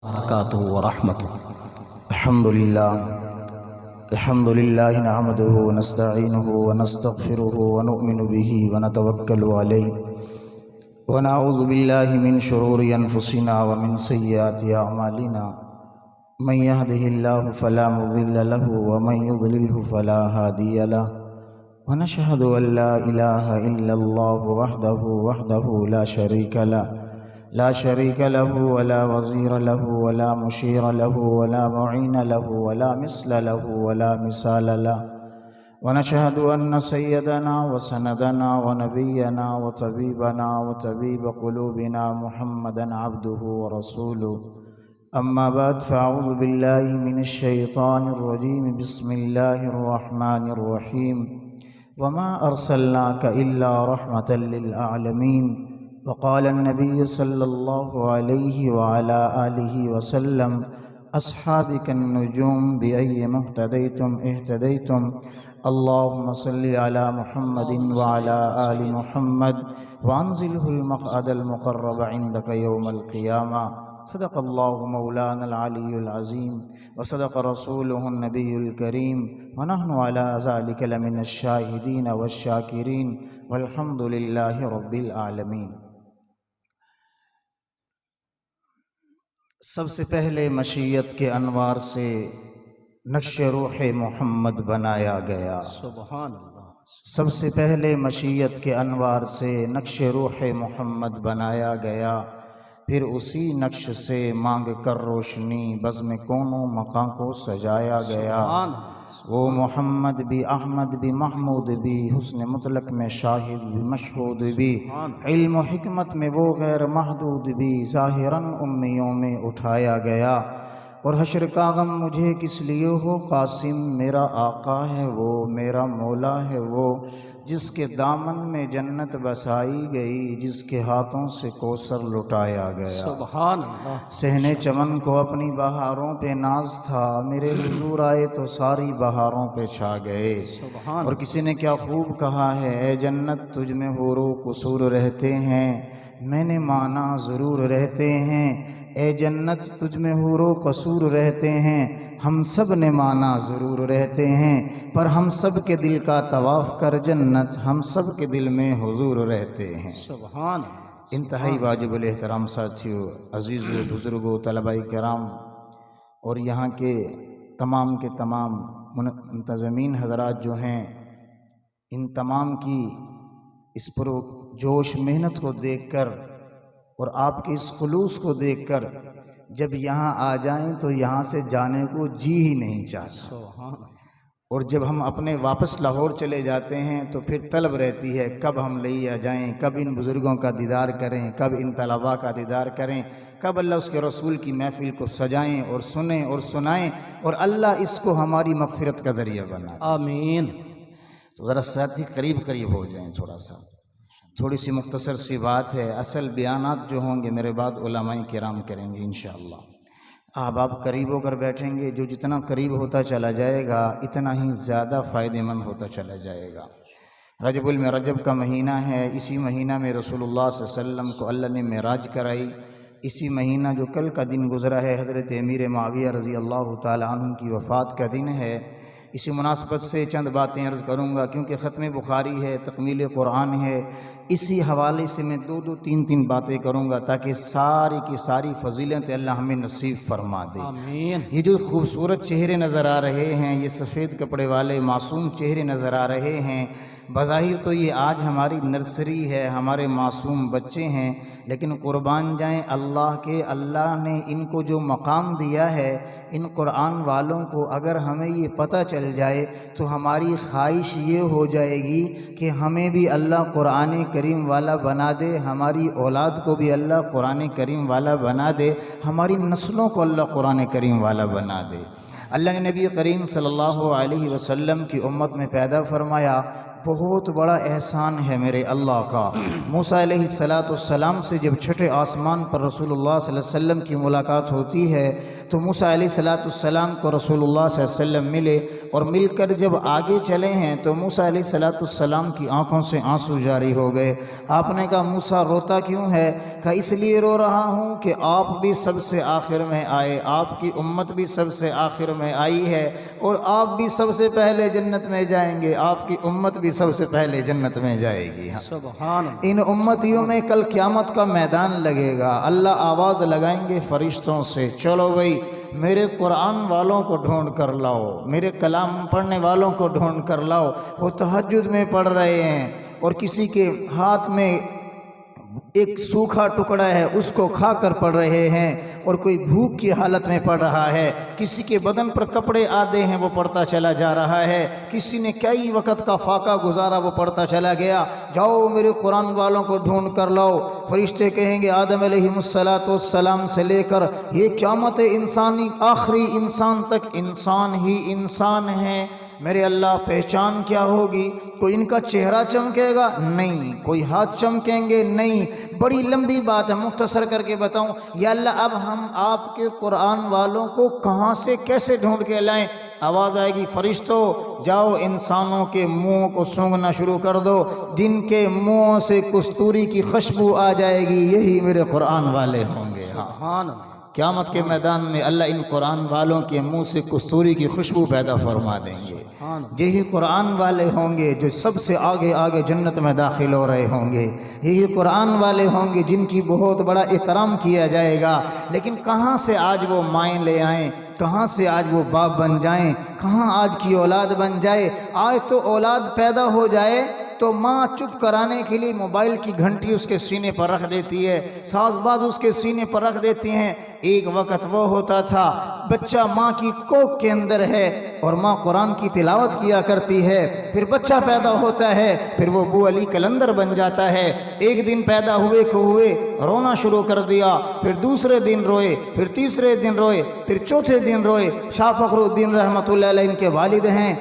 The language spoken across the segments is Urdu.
برکاتہ ورحمتہ۔ الحمد لله نحمده ونستعينه ونستغفره ونؤمن به ونتوكل عليه ونعوذ بالله من شرور أنفسنا ومن سيئات أعمالنا من يهده الله فلا مضل له ومن يضلله فلا هادي له ونشهد أن لا إله إلا الله وحده لا شريك له ولا وزير له ولا مشير له ولا معين له ولا مثل له ولا مثال له ونشهد أن سيدنا وسندنا ونبينا وطبيبنا وطبيب قلوبنا محمدا عبده ورسوله أما بعد فأعوذ بالله من الشيطان الرجيم بسم الله الرحمن الرحيم وما أرسلناك إلا رحمة للعالمين وقال النبي صلى الله عليه وعلى آله وسلم أصحابك النجوم بأيما اهتديتم اللهم صل على محمد وعلى آل محمد وأنزله المقعد المقرب عندك يوم القيامة صدق الله مولانا العلي العظيم وصدق رسوله النبي الكريم ونحن على ذلك لمن الشاهدين والشاكرين والحمد لله رب العالمين۔ سب سے پہلے مشیت کے انوار سے نقش روح محمد بنایا گیا۔ سبحان اللہ۔ سب سے پہلے مشیت کے انوار سے نقش روح محمد بنایا گیا، پھر اسی نقش سے مانگ کر روشنی بزم کونوں مقام کو سجایا گیا۔ وہ محمد بھی احمد بھی محمود بھی، حسن مطلق میں شاہد بھی مشہود بھی، علم و حکمت میں وہ غیر محدود بھی، ظاہراً امیوں میں اٹھایا گیا۔ اور حشر کا غم مجھے کس لیے ہو قاسم، میرا آقا ہے وہ، میرا مولا ہے وہ، جس کے دامن میں جنت بسائی گئی، جس کے ہاتھوں سے کوثر لٹایا گیا۔ سبحان اللہ۔ صحن چمن کو اپنی بہاروں پہ ناز تھا، میرے حضور آئے تو ساری بہاروں پہ چھا گئے۔ سبحان۔ اور کسی نے کیا خوب کہا ہے، اے جنت تجھ میں حور و قصور رہتے ہیں، میں نے مانا ضرور رہتے ہیں، اے جنت تجھ میں حور و قصور رہتے ہیں، ہم سب نے مانا ضرور رہتے ہیں، پر ہم سب کے دل کا طواف کر جنت، ہم سب کے دل میں حضور رہتے ہیں۔ سبحان۔ انتہائی واجب الاحترام ساتھیو، عزیزو، بزرگو، طلباء کرام اور یہاں کے تمام منتظمین حضرات جو ہیں، ان تمام کی اس پر جوش محنت کو دیکھ کر اور آپ کے اس خلوص کو دیکھ کر جب یہاں آ جائیں تو یہاں سے جانے کو جی ہی نہیں چاہتا، اور جب ہم اپنے واپس لاہور چلے جاتے ہیں تو پھر طلب رہتی ہے کب ہم لے جائیں، کب ان بزرگوں کا دیدار کریں، کب ان طلباء کا دیدار کریں، کب اللہ اس کے رسول کی محفل کو سجائیں اور سنیں اور سنائیں، اور اللہ اس کو ہماری مغفرت کا ذریعہ بنا۔ آمین۔ تو ذرا ساتھی قریب ہو جائیں، تھوڑی سی مختصر سی بات ہے، اصل بیانات جو ہوں گے میرے بعد علماء کرام کریں گے انشاءاللہ۔ آپ قریب ہو کر بیٹھیں گے، جو جتنا قریب ہوتا چلا جائے گا اتنا ہی زیادہ فائدہ مند ہوتا چلا جائے گا۔ رجب کا مہینہ ہے، اسی مہینہ میں رسول اللہ صلی اللہ علیہ وسلم کو اللہ نے معراج کرائی، اسی مہینہ جو کل کا دن گزرا ہے حضرت امیر معاویہ رضی اللہ تعالی عنہ کی وفات کا دن ہے۔ اسی مناسبت سے چند باتیں عرض کروں گا، کیونکہ ختم بخاری ہے، تکمیل قرآن ہے، اسی حوالے سے میں دو تین باتیں کروں گا تاکہ ساری کی ساری فضیلت اللہ ہمیں نصیب فرما دے۔ آمین۔ یہ جو خوبصورت چہرے نظر آ رہے ہیں، یہ سفید کپڑے والے معصوم چہرے نظر آ رہے ہیں، بظاہر تو یہ آج ہماری نرسری ہے، ہمارے معصوم بچے ہیں، لیکن قربان جائیں اللہ نے ان کو جو مقام دیا ہے، ان قرآن والوں کو اگر ہمیں یہ پتہ چل جائے تو ہماری خواہش یہ ہو جائے گی کہ ہمیں بھی اللہ قرآن کریم والا بنا دے، ہماری اولاد کو بھی اللہ قرآن کریم والا بنا دے، ہماری نسلوں کو اللہ قرآن کریم والا بنا دے۔ اللہ نے نبی کریم صلی اللہ علیہ وسلم کی امت میں پیدا فرمایا، بہت بڑا احسان ہے میرے اللہ کا۔ موسیٰ علیہ السلام سے جب چھٹے آسمان پر رسول اللہ صلی اللہ علیہ وسلم کی ملاقات ہوتی ہے تو موسیٰ علیہ السلام کو رسول اللہ صلی اللہ علیہ وسلم ملے، اور مل کر جب آگے چلے ہیں تو موسیٰ علیہ السلام کی آنکھوں سے آنسو جاری ہو گئے۔ آپ نے کہا موسیٰ روتا کیوں ہے؟ کہا اس لیے رو رہا ہوں کہ آپ بھی سب سے آخر میں آئے، آپ کی امت بھی سب سے آخر میں آئی ہے، اور آپ بھی سب سے پہلے جنت میں جائیں گے، آپ کی امت بھی سب سے پہلے جنت میں جائے گی۔ سبحان اللہ۔ ان امتیوں میں کل قیامت کا میدان لگے گا، اللہ آواز لگائیں گے فرشتوں سے، چلو بھائی میرے قرآن والوں کو ڈھونڈ کر لاؤ، میرے کلام پڑھنے والوں کو ڈھونڈ کر لاؤ۔ وہ تہجد میں پڑھ رہے ہیں اور کسی کے ہاتھ میں ایک سوکھا ٹکڑا ہے اس کو کھا کر پڑھ رہے ہیں، اور کوئی بھوک کی حالت میں پڑھ رہا ہے، کسی کے بدن پر کپڑے آدھے ہیں وہ پڑھتا چلا جا رہا ہے، کسی نے کئی وقت کا فاقہ گزارا وہ پڑھتا چلا گیا۔ جاؤ میرے قرآن والوں کو ڈھونڈ کر لاؤ۔ فرشتے کہیں گے آدم علیہ السلام سے لے کر یہ قیامت انسانی آخری انسان تک انسان ہی انسان ہیں، میرے اللہ پہچان کیا ہوگی؟ کوئی ان کا چہرہ چمکے گا؟ نہیں۔ کوئی ہاتھ چمکیں گے؟ نہیں۔ بڑی لمبی بات ہے، مختصر کر کے بتاؤں۔ یا اللہ اب ہم آپ کے قرآن والوں کو کہاں سے کیسے ڈھونڈ کے لائیں؟ آواز آئے گی فرشتوں جاؤ انسانوں کے منہ کو سونگھنا شروع کر دو، جن کے منہ سے کستوری کی خوشبو آ جائے گی یہی میرے قرآن والے ہوں گے۔ سبحان اللہ۔ قیامت کے میدان میں اللہ ان قرآن والوں کے منہ سے کستوری کی خوشبو پیدا فرما دیں گے۔ یہی قرآن والے ہوں گے جو سب سے آگے آگے جنت میں داخل ہو رہے ہوں گے، یہی قرآن والے ہوں گے جن کی بہت بڑا اکرام کیا جائے گا۔ لیکن کہاں سے آج وہ مائیں لے آئیں، کہاں سے آج وہ باپ بن جائیں، کہاں آج کی اولاد بن جائے؟ آج تو اولاد پیدا ہو جائے تو ماں چپ کرانے کے لیے موبائل کی گھنٹی اس کے سینے پر رکھ دیتی ہے، ساز باز اس کے سینے پر رکھ دیتی ہیں۔ ایک وقت وہ ہوتا تھا بچہ ماں کی کوکھ کے اندر ہے اور ماں قرآن کی تلاوت کیا کرتی ہے، پھر بچہ پیدا ہوتا ہے، پھر وہ ابو علی کلندر بن جاتا ہے۔ ایک دن پیدا ہوئے کو ہوئے رونا شروع کر دیا، پھر دوسرے دن روئے، پھر تیسرے دن روئے، پھر چوتھے دن روئے۔ شاہ فخر الدین رحمۃ اللہ علیہ ان کے والد ہیں،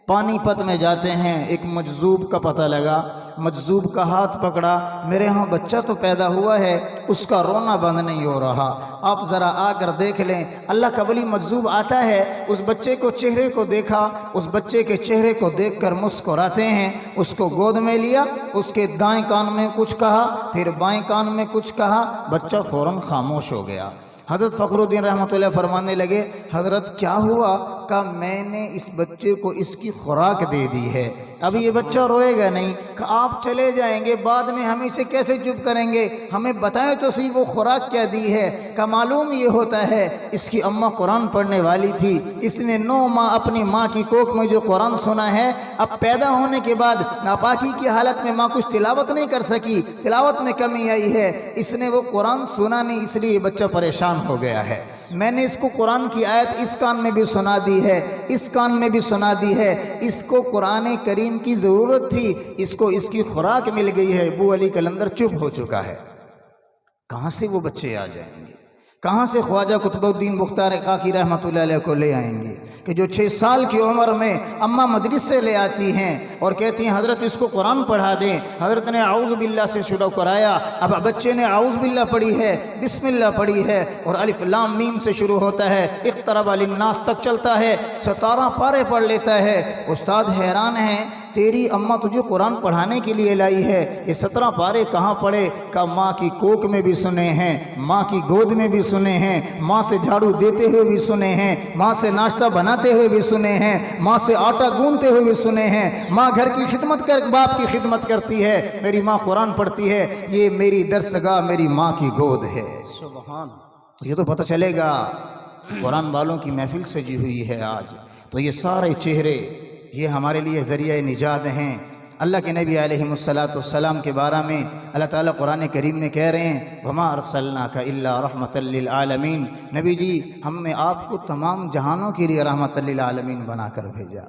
پانی پت میں جاتے ہیں، ایک مجذوب کا پتہ لگا، مجذوب کا ہاتھ پکڑا، میرے ہاں بچہ تو پیدا ہوا ہے، اس کا رونا بند نہیں ہو رہا، آپ ذرا آ کر دیکھ لیں۔ اللہ کا ولی مجذوب آتا ہے، اس بچے کو چہرے کو دیکھا، اس بچے کے چہرے کو دیکھ کر مسکراتے ہیں، اس کو گود میں لیا، اس کے دائیں کان میں کچھ کہا، پھر بائیں کان میں کچھ کہا، بچہ فوراً خاموش ہو گیا۔ حضرت فخر الدین رحمۃ اللہ فرمانے لگے حضرت کیا ہوا؟ کہا میں نے اس بچے کو اس کی خوراک دے دی ہے، اب یہ بچہ روئے گا نہیں۔ کہا آپ چلے جائیں گے، بعد میں ہم اسے کیسے چپ کریں گے؟ ہمیں بتائیں تو صحیح وہ خوراک کیا دی ہے۔ کہا معلوم یہ ہوتا ہے اس کی اماں قرآن پڑھنے والی تھی، اس نے 9 ماہ اپنی ماں کی کوکھ میں جو قرآن سنا ہے، اب پیدا ہونے کے بعد ناپاکی کی حالت میں ماں کچھ تلاوت نہیں کر سکی، تلاوت میں کمی آئی ہے، اس نے وہ قرآن سنا نہیں، اس لیے بچہ پریشان ہو گیا ہے۔ میں نے اس کو قرآن کی آیت اس کان میں بھی سنا دی ہے، اس کان میں بھی سنا دی ہے، اس کو قرآن کریم کی ضرورت تھی، اس کو اس کی خوراک مل گئی ہے۔ ابو علی کلندر چپ ہو چکا ہے۔ کہاں سے وہ بچے آ جائیں گے؟ کہاں سے خواجہ قطب الدین بختار کاکی رحمۃ اللہ علیہ کو لے آئیں گے کہ جو 6 سال کی عمر میں اماں مدرس سے لے آتی ہیں اور کہتی ہیں حضرت اس کو قرآن پڑھا دیں۔ حضرت نے اعوذ باللہ سے شروع کرایا، اب بچے نے اعوذ باللہ پڑھی ہے، بسم اللہ پڑھی ہے، اور الف لام میم سے شروع ہوتا ہے، اقترب للناس تک چلتا ہے، 17 پارے پڑھ لیتا ہے۔ استاد حیران ہیں تیری اماں تجھے قرآن پڑھانے کے لیے لائی ہے، یہ 17 پارے کہاں پڑھے؟ کہ ماں کی کوکھ میں بھی سنے ہیں، ماں کی گود میں بھی سنے ہیں، ماں سے جھاڑو دیتے ہوئے بھی سنے ہیں، ماں سے ناشتہ بناتے ہوئے بھی سنے ہیں، ماں سے آٹا گوندتے ہوئے بھی سنے ہیں، ماں گھر کی خدمت کر باپ کی خدمت کرتی ہے، میری ماں قرآن پڑھتی ہے، یہ میری درسگاہ میری ماں کی گود ہے۔ سبحان۔ یہ تو پتہ چلے گا قرآن والوں کی محفل سجی ہوئی ہے آج، تو یہ سارے چہرے یہ ہمارے لیے ذریعہ نجات ہیں۔ اللہ کے نبی علیہ السلام کے بارے میں اللہ تعالیٰ قرآن کریم میں کہہ رہے ہیں وَمَا أَرْسَلْنَاكَ إِلَّا رَحْمَةً لِّلْعَالَمِينَ، نبی جی ہم نے آپ کو تمام جہانوں کے لیے رحمۃ للعالمین بنا کر بھیجا۔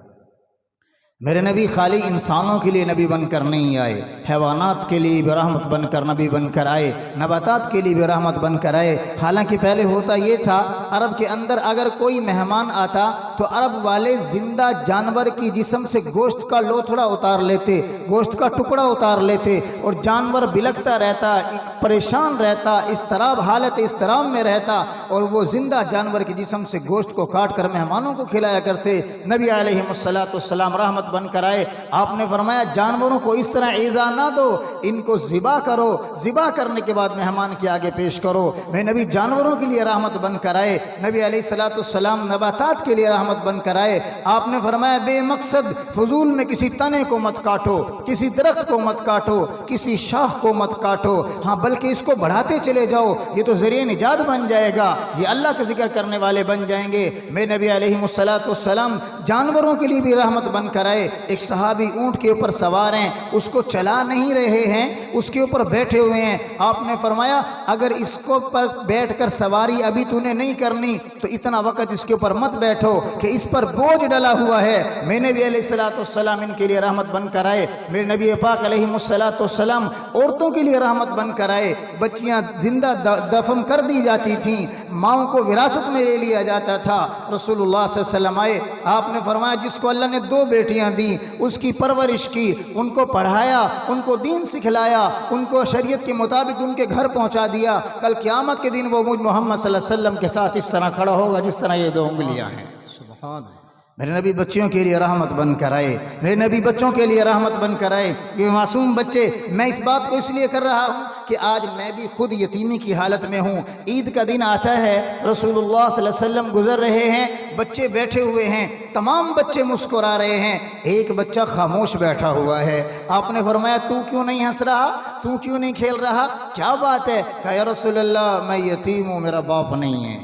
میرے نبی خالی انسانوں کے لیے نبی بن کر نہیں آئے، حیوانات کے لیے بھی رحمت بن کر نبی بن کر آئے، نباتات کے لیے بھی رحمت بن کر آئے۔ حالانکہ پہلے ہوتا یہ تھا عرب کے اندر اگر کوئی مہمان آتا تو عرب والے زندہ جانور کی جسم سے گوشت کا لوتھڑا اتار لیتے، گوشت کا ٹکڑا اتار لیتے، اور جانور بلکتا رہتا، پریشان رہتا، اضطراب حالت اضطراب میں رہتا، اور وہ زندہ جانور کی جسم سے گوشت کو کاٹ کر مہمانوں کو کھلایا کرتے۔ نبی علیہ السلام رحمت بن کر آئے، آپ نے فرمایا جانوروں کو اس طرح ایذا نہ دو، ان کو ذبح کرو، ذبح کرنے کے بعد مہمان کے آگے پیش کرو۔ میں نبی جانوروں کے لیے رحمت بن کر آئے، نبی علیہ السلام نباتات کے لیے رحمت بن کر آئے۔ آپ نے فرمایا بے مقصد فضول میں کسی تنے کو مت کاٹو، کسی درخت کو مت کاٹو، کسی شاخ کو مت کاٹو، ہاں بلکہ اس کو بڑھاتے چلے جاؤ، یہ تو ذریعہ نجات بن جائے گا، یہ اللہ کا ذکر کرنے والے بن جائیں گے۔ میں نبی علیہ السلام جانوروں کے لیے بھی رحمت بن کر آئے۔ ایک صحابی اونٹ کے اوپر سوار ہیں، اس کو چلا نہیں رہے ہیں، اس کے اوپر بیٹھے ہوئے ہیں۔ آپ نے فرمایا اگر اس کو پر بیٹھ کر سواری ابھی تو نے نہیں کرنی تو اتنا وقت اس کے اوپر مت بیٹھو کہ اس پر بوجھ ڈلا ہوا ہے۔ میں نبی علیہ السلام ان کے لیے رحمت بن کر آئے۔ میرے نبی پاک علیہ السلام عورتوں کے لیے رحمت بن کر آئے۔ بچیاں زندہ دفن کر دی جاتی تھیں، ماؤں کو وراثت میں لے لیا جاتا تھا۔ رسول اللہ صلی اللہ علیہ وسلم آئے، آپ نے فرمایا جس کو اللہ نے 2 بیٹیاں دیں اس کی پرورش کی، ان کو پڑھایا، ان کو دین سکھلایا، ان کو شریعت کے مطابق ان کے گھر پہنچا دیا، کل قیامت کے دن وہ مجھ محمد صلی اللہ علیہ وسلم کے ساتھ اس طرح کھڑا ہوگا جس طرح یہ 2 انگلیاں ہیں۔ سبحان اللہ۔ میرے نبی بچوں کے لیے رحمت بن کر آئے، میرے نبی بچوں کے لیے رحمت بن کر آئے۔ یہ معصوم بچے، میں اس بات کو اس لیے کر رہا ہوں کہ آج میں بھی خود یتیمی کی حالت میں ہوں۔ عید کا دن آتا ہے، رسول اللہ صلی اللہ علیہ وسلم گزر رہے ہیں، بچے بیٹھے ہوئے ہیں، تمام بچے مسکرا رہے ہیں، ایک بچہ خاموش بیٹھا ہوا ہے۔ آپ نے فرمایا تو کیوں نہیں ہنس رہا، تو کیوں نہیں کھیل رہا، کیا بات ہے؟ کہا یا رسول اللہ میں یتیم ہوں، میرا باپ نہیں ہے۔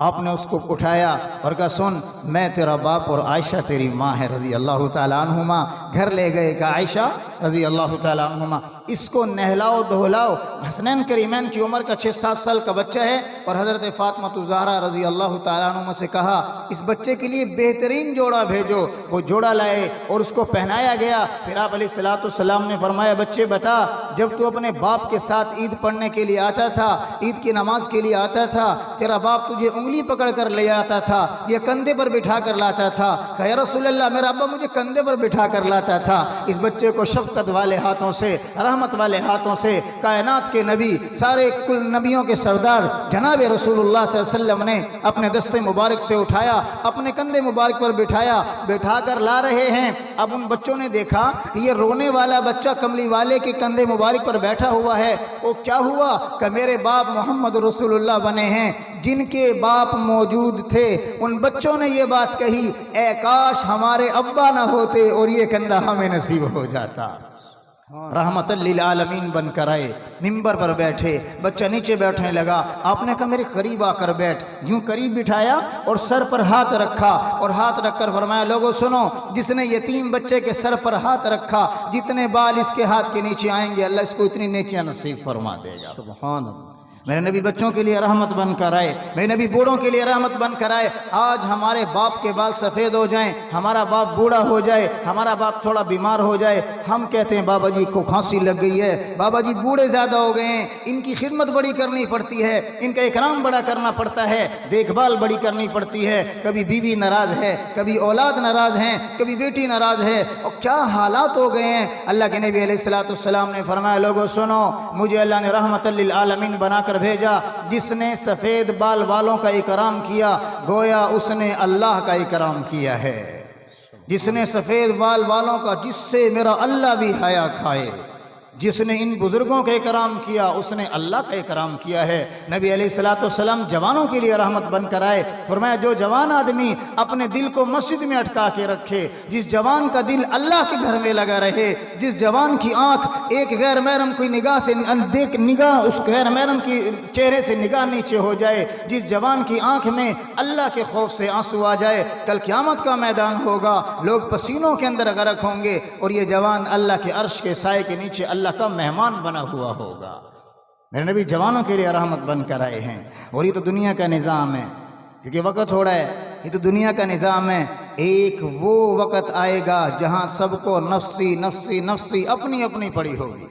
آپ نے اس کو اٹھایا اور کہا سن میں تیرا باپ اور عائشہ تیری ماں ہے رضی اللہ تعالیٰ عنہما۔ گھر لے گئے، کہا عائشہ رضی اللہ تعالیٰ عنہما اس کو نہلاؤ دھولاؤ۔ حسنین کریمین کی عمر کا 6-7 سال کا بچہ ہے، اور حضرت فاطمہ الزہرا رضی اللہ تعالیٰ عنہما سے کہا اس بچے کے لیے بہترین جوڑا بھیجو۔ وہ جوڑا لائے اور اس کو پہنایا گیا۔ پھر آپ علیہ السلام نے فرمایا بچے بتا جب تو اپنے باپ کے ساتھ عید پڑھنے کے لیے آتا تھا، عید کی نماز کے لیے آتا تھا، تیرا باپ تجھے انگلی پکڑ کر لے آتا تھا یا کندھے پر بٹھا کر لاتا تھا؟ کہا یا رسول اللہ میرا ابا مجھے کندھے پر بٹھا کر لاتا تھا۔ اس بچے کو شفقت والے ہاتھوں سے، رحمت والے ہاتھوں سے کائنات کے نبی، سارے کل نبیوں کے سردار جناب رسول اللہ صلی اللہ علیہ وسلم نے اپنے دستے مبارک سے اٹھایا، اپنے کندھے مبارک پر بٹھایا، بٹھا کر لا رہے ہیں۔ اب ان بچوں نے دیکھا یہ رونے والا بچہ کملی والے کے کندھے مبارک پر بیٹھا ہوا ہے۔ وہ کیا ہوا کہ میرے باپ محمد رسول اللہ بنے ہیں۔ جن کے باپ موجود تھے ان بچوں نے یہ بات کہی اے کاش ہمارے ابا نہ ہوتے اور یہ کندھا ہمیں نصیب ہو جاتا۔ رحمت للعالمین بن کر آئے، ممبر پر بیٹھے، بچہ نیچے بیٹھنے لگا۔ آپ نے کہا میرے قریب آ کر بیٹھ، یوں قریب بٹھایا اور سر پر ہاتھ رکھا، اور ہاتھ رکھ کر فرمایا لوگوں سنو، جس نے یتیم بچے کے سر پر ہاتھ رکھا جتنے بال اس کے ہاتھ کے نیچے آئیں گے اللہ اس کو اتنی نیکیاں نصیب فرما دے گا۔ سبحان اللہ۔ میرے نبی بچوں کے لیے رحمت بن کر آئے، میرے نبی بوڑھوں کے لیے رحمت بن کر آئے۔ آج ہمارے باپ کے بال سفید ہو جائیں، ہمارا باپ بوڑھا ہو جائے، ہمارا باپ تھوڑا بیمار ہو جائے، ہم کہتے ہیں بابا جی کو کھانسی لگ گئی ہے، بابا جی بوڑھے زیادہ ہو گئے ہیں، ان کی خدمت بڑی کرنی پڑتی ہے، ان کا اکرام بڑا کرنا پڑتا ہے، دیکھ بھال بڑی کرنی پڑتی ہے۔ کبھی بیوی ناراض ہے، کبھی اولاد ناراض ہیں، کبھی بیٹی ناراض ہے، اور کیا حالات ہو گئے ہیں۔ اللہ کے نبی علیہ السلام نے فرمایا لوگوں سنو، مجھے اللہ نے رحمت للعالمین بنا کر بھیجا، جس نے سفید بال والوں کا اکرام کیا گویا اس نے اللہ کا اکرام کیا ہے۔ جس نے سفید بال والوں کا، جس سے میرا اللہ بھی حیا کھائے، جس نے ان بزرگوں کا اکرام کیا اس نے اللہ کا اکرام کیا ہے۔ نبی علیہ السلام جوانوں کے لیے رحمت بن کر آئے، فرمایا جو جوان آدمی اپنے دل کو مسجد میں اٹکا کے رکھے، جس جوان کا دل اللہ کے گھر میں لگا رہے، جس جوان کی آنکھ ایک غیر محرم کوئی نگاہ سے نگاہ اس غیر محرم کی چہرے سے نگاہ نیچے ہو جائے، جس جوان کی آنکھ میں اللہ کے خوف سے آنسو آ جائے، کل قیامت کا میدان ہوگا، لوگ پسینوں کے اندر غرق ہوں گے، اور یہ جوان اللہ کے عرش کے سائے کے نیچے اللہ کا مہمان بنا ہوا ہوگا۔ میرے نبی جوانوں کے لیے رحمت بن کر آئے ہیں، اور یہ تو دنیا کا نظام ہے، کیونکہ وقت ہو رہا ہے، یہ تو دنیا کا نظام ہے۔ ایک وہ وقت آئے گا جہاں سب کو نفسی نفسی نفسی اپنی اپنی پڑی ہوگی۔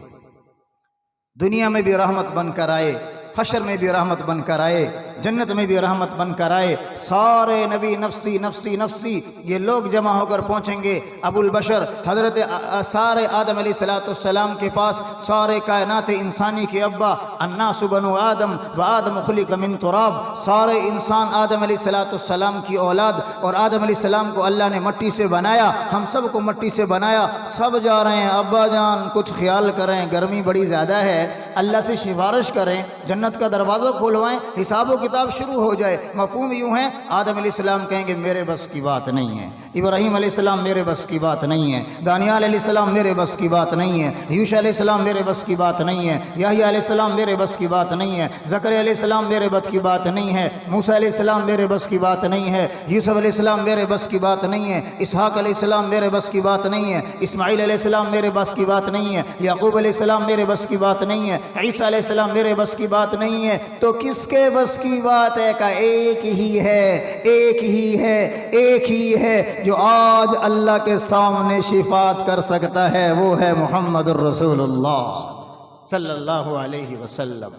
دنیا میں بھی رحمت بن کر آئے، حشر میں بھی رحمت بن کر آئے، جنت میں بھی رحمت بن کر آئے۔ سارے نبی نفسی نفسی نفسی یہ لوگ جمع ہو کر پہنچیں گے ابو البشر حضرت سارے آدم علیہ السلام کے پاس، سارے کائنات انسانی کے ابا، الناس بنو آدم و آدم خلق من تراب، سارے انسان آدم علیہ السلام کی اولاد، اور آدم علیہ السلام کو اللہ نے مٹی سے بنایا، ہم سب کو مٹی سے بنایا، سب جا رہے ہیں۔ ابا جان کچھ خیال کریں، گرمی بڑی زیادہ ہے، اللہ سے سفارش کریں، جنت کا دروازہ کھولوائیں، حساب و کتاب شروع ہو جائے۔ مفہوم یوں ہے، آدم علیہ السلام کہیں گے میرے بس کی بات نہیں ہے، ابراہیم علیہ السلام میرے بس کی بات نہیں ہے، دانیال علیہ السلام میرے بس کی بات نہیں ہے، یوشع علیہ السلام میرے بس کی بات نہیں ہے، یحییٰ علیہ السلام میرے بس کی بات نہیں ہے، زکریا علیہ السلام میرے بس کی بات نہیں ہے، موسیٰ علیہ السلام میرے بس کی بات نہیں ہے، یوسف علیہ السلام میرے بس کی بات نہیں ہے، اسحاق علیہ السلام میرے بس کی بات نہیں ہے، اسماعیل علیہ السلام میرے بس کی بات نہیں ہے، یعقوب علیہ السلام میرے بس کی بات نہیں ہے، عیسیٰ علیہ السلام میرے بس کی بات نہیں ہے۔ تو کس کے بس کی بات ہے؟ کہ ایک ہی ہے، ایک ہی ہے، ایک ہی ہے جو آج اللہ کے سامنے شفاعت کر سکتا ہے، وہ ہے محمد الرسول اللہ صلی اللہ علیہ وسلم۔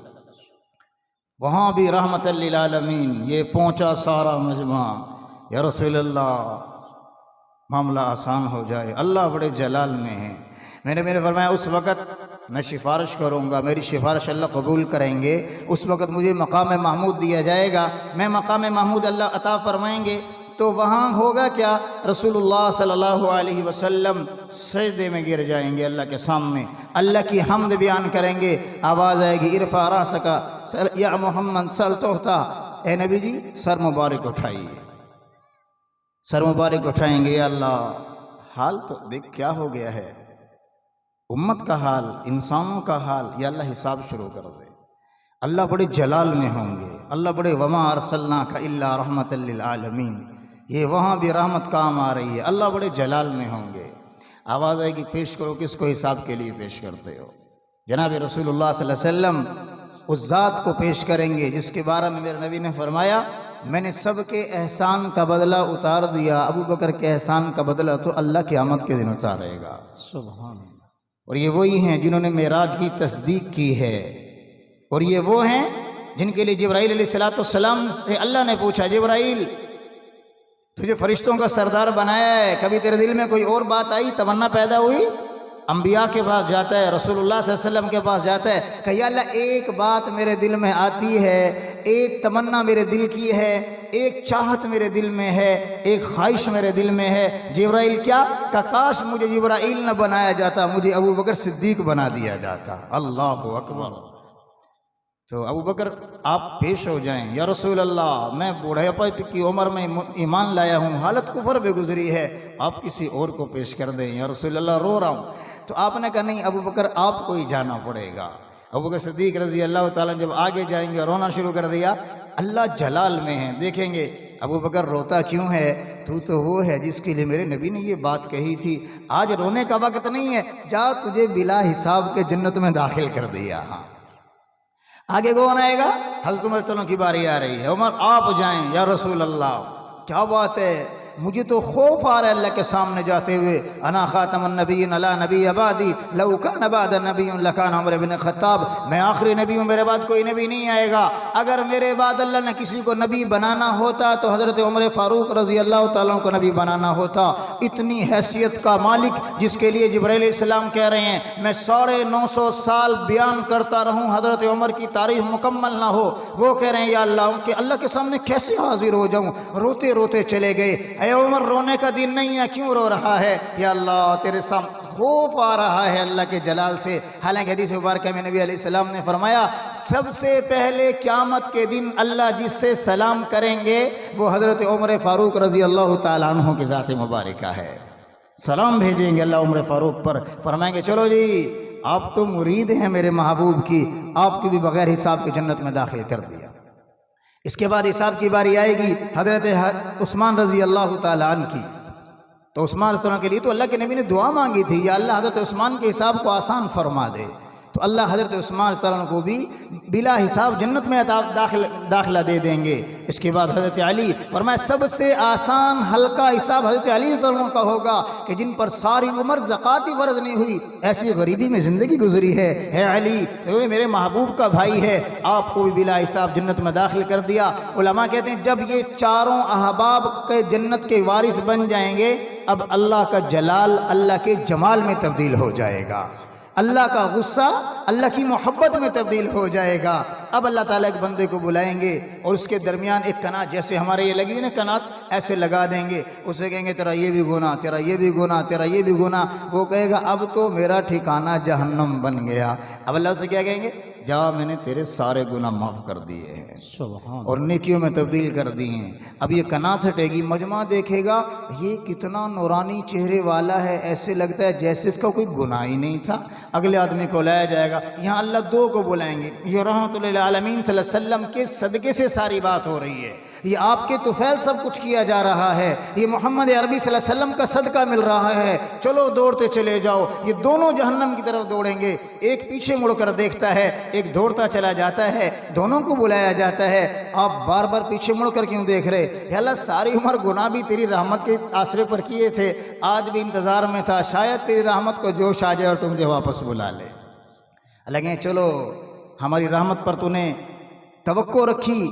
وہاں بھی رحمت للعالمین یہ پہنچا سارا مجمع، یا رسول اللہ معاملہ آسان ہو جائے، اللہ بڑے جلال میں ہے۔ میں نے فرمایا اس وقت میں سفارش کروں گا، میری سفارش اللہ قبول کریں گے، اس وقت مجھے مقام محمود دیا جائے گا، میں مقام محمود اللہ عطا فرمائیں گے۔ تو وہاں ہوگا کیا؟ رسول اللہ صلی اللہ علیہ وسلم سجدے میں گر جائیں گے اللہ کے سامنے، اللہ کی حمد بیان کریں گے، آواز آئے گی ارفع راسک یا محمد سل تحتا، اے نبی جی سر مبارک اٹھائیے، سر مبارک اٹھائیں گے۔ یا اللہ حال تو دیکھ کیا ہو گیا ہے، امت کا حال، انسانوں کا حال، یا اللہ حساب شروع کر دے۔ اللہ بڑے جلال میں ہوں گے، اللہ بڑے وما ارسلناک الا رحمت للعالمین، یہ وہاں بھی رحمت کام آ رہی ہے، اللہ بڑے جلال میں ہوں گے۔ آواز آئے گی پیش کرو، کس کو حساب کے لیے پیش کرتے ہو؟ جناب رسول اللہ صلی اللہ علیہ وسلم اس ذات کو پیش کریں گے جس کے بارے میں میرے نبی نے فرمایا میں نے سب کے احسان کا بدلہ اتار دیا، ابو بکر کے احسان کا بدلہ تو اللہ قیامت کے دن اتارے گا۔ سبحان اللہ۔ اور یہ وہی ہیں جنہوں نے معراج کی تصدیق کی ہے، اور یہ وہ ہیں جن کے لیے جبرائیل علیہ السلام سے اللہ نے پوچھا، جبرائیل تجھے فرشتوں کا سردار بنایا ہے، کبھی تیرے دل میں کوئی اور بات آئی، تمنا پیدا ہوئی؟ انبیاء کے پاس جاتا ہے، رسول اللہ صلی اللہ علیہ وسلم کے پاس جاتا ہے کہ یا اللہ ایک بات میرے دل میں آتی ہے، ایک تمنا میرے دل کی ہے، ایک چاہت میرے دل میں ہے، ایک خواہش میرے دل میں ہے۔ جبرائیل کیا کہ کاش مجھے جبرائیل نہ بنایا جاتا، مجھے ابو بکر صدیق بنا دیا جاتا۔ اللہ اکبر۔ تو ابو بکر آپ پیش ہو جائیں، یا رسول اللہ میں بوڑھاپے کی عمر میں ایمان لایا ہوں، حالت کفر پہ گزری ہے، آپ کسی اور کو پیش کر دیں، یا رسول اللہ رو رہا ہوں۔ تو آپ نے کہا نہیں ابو بکر آپ کو ہی جانا پڑے گا۔ ابو بکر صدیق رضی اللہ تعالیٰ جب آگے جائیں گے رونا شروع کر دیا، اللہ جلال میں ہیں، دیکھیں گے ابو بکر روتا کیوں ہے؟ تو وہ ہے جس کے لیے میرے نبی نے یہ بات کہی تھی، آج رونے کا وقت نہیں ہے، جا تجھے بلا حساب کے جنت میں داخل کر دیا۔ ہاں آگے کون آئے گا؟ حضرت عمر رضی اللہ عنہ کی باری آ رہی ہے، عمر آپ جائیں، یا رسول اللہ کیا بات ہے، مجھے تو خوف آ رہا ہے اللہ کے سامنے جاتے ہوئے، انا خاتم النبیین لا نبی بعدی لو کان بعد نبی لکان عمر بن خطاب، میں آخری نبی ہوں، میرے بعد کوئی نبی نہیں آئے گا، اگر میرے بعد اللہ نے کسی کو نبی بنانا ہوتا تو حضرت عمر فاروق رضی اللہ تعالیٰ کو نبی بنانا ہوتا۔ اتنی حیثیت کا مالک جس کے لیے جبرائیل علیہ السلام کہہ رہے ہیں میں 950 سال بیان کرتا رہوں حضرت عمر کی تعریف مکمل نہ ہو، وہ کہہ رہے ہیں یا اللہ کہ اللہ کے سامنے کیسے حاضر ہو جاؤں، روتے روتے چلے گئے، اے عمر رونے کا دن نہیں ہے، کیوں رو رہا ہے؟ یا اللہ تیرے سامنے خوف آ رہا ہے اللہ کے جلال سے۔ حالانکہ حدیث مبارکہ میں نبی علیہ السلام نے فرمایا سب سے پہلے قیامت کے دن اللہ جس سے سلام کریں گے وہ حضرت عمر فاروق رضی اللہ تعالیٰ عنہ کی ذات مبارکہ ہے، سلام بھیجیں گے اللہ عمر فاروق پر، فرمائیں گے چلو جی آپ تو مرید ہیں میرے محبوب کی، آپ کی بھی بغیر حساب کی جنت میں داخل کر دیا۔ اس کے بعد حساب کی باری آئے گی حضرت عثمان رضی اللہ تعالیٰ عنہ کی، تو عثمان رضی اللہ عنہ کے لیے تو اللہ کے نبی نے دعا مانگی تھی یا اللہ حضرت عثمان کے حساب کو آسان فرما دے، تو اللہ حضرت عثمان رضی اللہ عنہ کو بھی بلا حساب جنت میں داخلہ دے دیں گے۔ اس کے بعد حضرت علی فرمایا سب سے آسان ہلکا حساب حضرت علی رضی اللہ عنہ کا ہوگا کہ جن پر ساری عمر زکوٰۃ فرض نہیں ہوئی، ایسی غریبی میں زندگی گزری ہے، اے علی تو میرے محبوب کا بھائی ہے، آپ کو بھی بلا حساب جنت میں داخل کر دیا۔ علماء کہتے ہیں جب یہ چاروں احباب کے جنت کے وارث بن جائیں گے، اب اللہ کا جلال اللہ کے جمال میں تبدیل ہو جائے گا، اللہ کا غصہ اللہ کی محبت میں تبدیل ہو جائے گا۔ اب اللہ تعالیٰ ایک بندے کو بلائیں گے اور اس کے درمیان ایک کنات، جیسے ہمارے یہ لگی ہوئی نا کنات، ایسے لگا دیں گے، اسے کہیں گے تیرا یہ بھی گناہ، تیرا یہ بھی گناہ، تیرا یہ بھی گناہ، وہ کہے گا اب تو میرا ٹھکانہ جہنم بن گیا۔ اب اللہ سے کیا کہیں گے؟ جا میں نے تیرے سارے گناہ معاف کر دیے ہیں سبحان اور نیکیوں میں تبدیل کر دی ہیں۔ اب یہ کنات ہٹے گی، مجمع دیکھے گا یہ کتنا نورانی چہرے والا ہے، ایسے لگتا ہے جیسے اس کا کوئی گناہ ہی نہیں تھا۔ اگلے آدمی کو لایا جائے گا، یہاں اللہ دو کو بلائیں گے، یہ رحمت للعالمین صلی اللہ علیہ وسلم کے صدقے سے ساری بات ہو رہی ہے، یہ آپ کے طفیل سب کچھ کیا جا رہا ہے، یہ محمد عربی صلی اللہ علیہ وسلم کا صدقہ مل رہا ہے، چلو دوڑتے چلے جاؤ۔ یہ دونوں جہنم کی طرف دوڑیں گے، ایک پیچھے مڑ کر دیکھتا ہے، ایک دوڑتا چلا جاتا ہے، دونوں کو بلایا جاتا ہے۔ آپ بار بار پیچھے مڑ کر کیوں دیکھ رہے؟ یا اللہ ساری عمر گناہ بھی تیری رحمت کے آسرے پر کیے تھے، آج بھی انتظار میں تھا، شاید تیری رحمت کو جوش آ جائے اور تم مجھے واپس بلا لے۔ لگیں چلو ہماری رحمت پر تو نے توقع رکھی،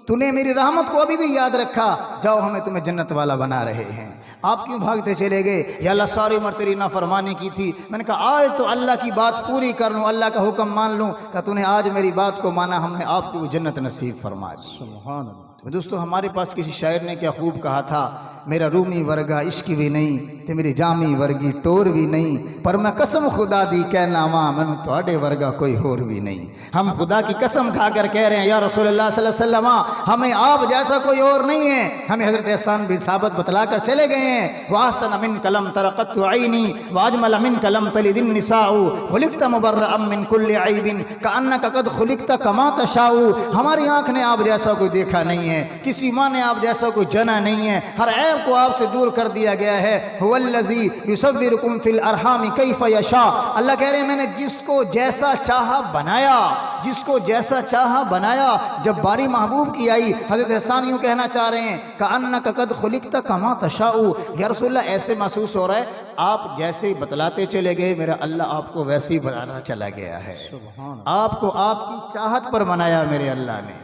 تو نے میری رحمت کو ابھی بھی یاد رکھا، جاؤ ہمیں تمہیں جنت والا بنا رہے ہیں، آپ کیوں بھاگتے چلے گئے؟ یا اللہ ساری عمر تیری نافرمانی کی تھی، میں نے کہا آج تو اللہ کی بات پوری کر لوں، اللہ کا حکم مان لوں، کہ تو نے آج میری بات کو مانا، ہم نے آپ کو جنت نصیب فرما دی۔ سبحان اللہ۔ دوستو ہمارے پاس کسی شاعر نے کیا خوب کہا تھا، میرا رومی ورگا عشق بھی نہیں تے میری جامی ورگی ٹور بھی نہیں، پر میں قسم خدا دی کہنا ماں مینوں تواڈے ورگا کوئی اور بھی نہیں۔ ہم خدا کی قسم کھا کر کہہ رہے ہیں یا رسول اللہ صلی اللہ علیہ وسلم ہمیں آپ جیسا کوئی اور نہیں ہے۔ ہمیں حضرت احسان بن ثابت بتلا کر چلے گئے ہیں، وَأَحْسَنَ مِنْكَ لَمْ تَرَقَتْ عَيْنِي وَأَجْمَلَ مِنْكَ لَمْ تَلِدِ النِّسَاءُ خُلِقْتَ مُبَرَّأً مِنْ كُلِّ عَيْبٍ كَأَنَّكَ قَدْ خُلِقْتَ كَمَا تَشَاءُ۔ ہماری آنکھ نے آپ جیسا کوئی دیکھا نہیں ہے، کسی ماں نے آپ جیسا کوئی جنا نہیں ہے، ہر عیب کو آپ سے دور کر دیا گیا ہے۔ هو الذی یصورکم فی الارحام کیف یشاء۔ اللہ کہہ رہے ہیں میں نے جس کو جیسا چاہا بنایا، جس کو جیسا چاہا بنایا۔ جب باری محبوب کی آئی، حضرت احسان یوں کہنا چاہ رہے ہیں کأنک قد خلقت کما تشاء، یا رسول اللہ ایسے محسوس ہو رہا ہے آپ جیسے بتلاتے چلے گئے، میرا اللہ آپ کو ویسے ہی بتانا چلا گیا ہے، سبحان اللہ۔ آپ کو آپ کی چاہت پر بنایا میرے اللہ نے،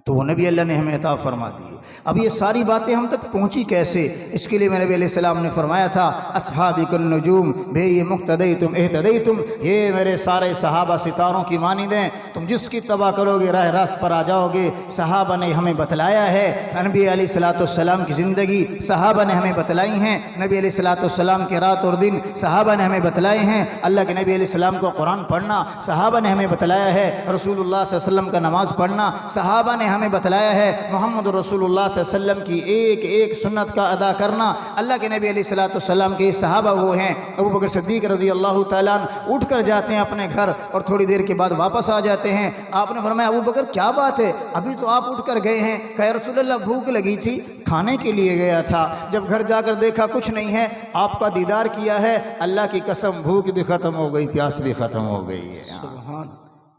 تو وہ نبی اللہ نے ہمیں عطا فرما دی۔ اب یہ ساری باتیں ہم تک پہنچی کیسے؟ اس کے لیے میں نبی علیہ السلام نے فرمایا تھا اصحابک النجوم بے یہ مقتدیتم اہتدیتم، یہ میرے سارے صحابہ ستاروں کی مانند ہیں، تم جس کی اتباع کرو گے راہ راست پر آ جاؤ گے۔ صحابہ نے ہمیں بتلایا ہے، نبی علیہ السلام کی زندگی صحابہ نے ہمیں بتلائی ہیں، نبی علیہ السلام کے رات اور دن صحابہ نے ہمیں بتلائے ہیں، اللہ کے نبی علیہ السلام کو قرآن پڑھنا صحابہ نے ہمیں بتلایا ہے، رسول اللہ صلی اللہ علیہ وسلم کا نماز پڑھنا صحابہ نے ہمیں بتلایا ہے، محمد رسول اللہ صلی اللہ علیہ وسلم کی ایک ایک سنت کا ادا کرنا۔ اللہ کے نبی علیہ السلام کے صحابہ وہ ہیں، ابو بکر صدیق رضی اللہ تعالیٰ عنہ اٹھ کر جاتے ہیں اپنے گھر اور تھوڑی دیر کے بعد واپس آ جاتے ہیں۔ آپ نے فرمایا ابو بکر کیا بات ہے، ابھی تو آپ اٹھ کر گئے ہیں؟ کہ رسول اللہ بھوک لگی تھی، کھانے کے لیے گیا تھا، جب گھر جا کر دیکھا کچھ نہیں ہے، آپ کا دیدار کیا ہے، اللہ کی قسم بھوک بھی ختم ہو گئی، پیاس بھی ختم ہو گئی ہے۔ سبحان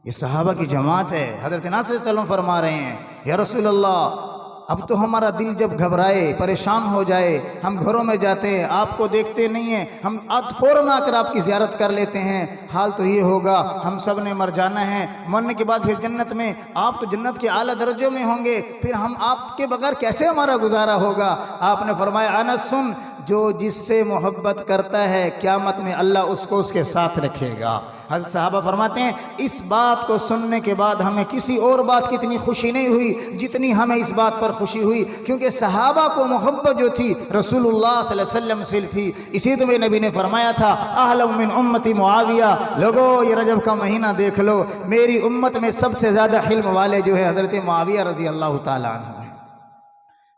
یہ صحابہ کی جماعت ہے۔ حضرت ناصر صلی اللہ علیہ وسلم فرما رہے ہیں یا رسول اللہ اب تو ہمارا دل جب گھبرائے پریشان ہو جائے، ہم گھروں میں جاتے ہیں آپ کو دیکھتے نہیں ہیں، ہم فوراً آ کر آپ کی زیارت کر لیتے ہیں، حال تو یہ ہوگا ہم سب نے مر جانا ہے، مرنے کے بعد پھر جنت میں، آپ تو جنت کے اعلیٰ درجوں میں ہوں گے، پھر ہم آپ کے بغیر کیسے ہمارا گزارا ہوگا؟ آپ نے فرمایا انس سن، جو جس سے محبت کرتا ہے قیامت میں اللہ اس کو اس کے ساتھ رکھے گا۔ حضرت صحابہ فرماتے ہیں اس بات کو سننے کے بعد ہمیں کسی اور بات کی اتنی خوشی نہیں ہوئی جتنی ہمیں اس بات پر خوشی ہوئی، کیونکہ صحابہ کو محبت جو تھی رسول اللہ صلی اللہ علیہ وسلم سے تھی۔ اسی تو میرے نبی نے فرمایا تھا احلم من امتی معاویہ، لوگو یہ رجب کا مہینہ دیکھ لو، میری امت میں سب سے زیادہ حلم والے جو ہے حضرت معاویہ رضی اللہ تعالیٰ عنہ ہیں۔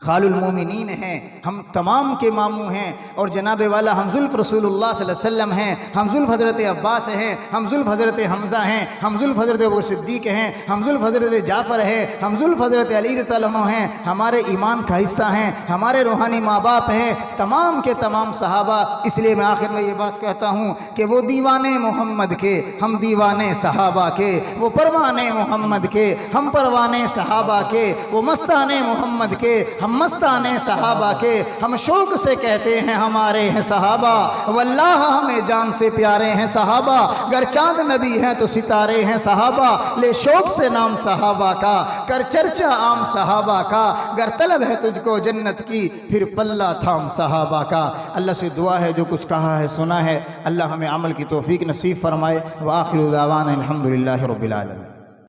خال المومنین ہیں، ہم تمام کے ماموں ہیں، اور جناب والا حمزلف رسول اللہ صلی اللہ علیہ وسلم ہیں، حمزلف حضرت عباس ہیں، حمزلف حضرت حمزہ ہیں، حمزلف حضرت ابو صدیق ہیں، حمزلف حضرت جعفر ہیں، حمزلف حضرت علی رضی اللہ عنہ ہیں، ہمارے ایمان کا حصہ ہیں، ہمارے روحانی ماں باپ ہیں، تمام کے تمام صحابہ۔ اس لیے میں آخر میں یہ بات کہتا ہوں کہ وہ دیوانے محمد کے، ہم دیوانے صحابہ کے، وہ پروانے محمد کے، ہم پروانے صحابہ کے، وہ مستانے محمد کے، ہم مستانے صحابہ کے۔ ہم شوق سے کہتے ہیں ہمارے ہیں صحابہ، واللہ ہمیں جان سے پیارے ہیں صحابہ، گر چاند نبی ہیں تو ستارے ہیں صحابہ، لے شوق سے نام صحابہ کا، کر چرچا عام صحابہ کا، گر طلب ہے تجھ کو جنت کی پھر پلہ تھام صحابہ کا۔ اللہ سے دعا ہے جو کچھ کہا ہے سنا ہے اللہ ہمیں عمل کی توفیق نصیب فرمائے۔ وآخر دعوانا الحمدللہ رب العالمین۔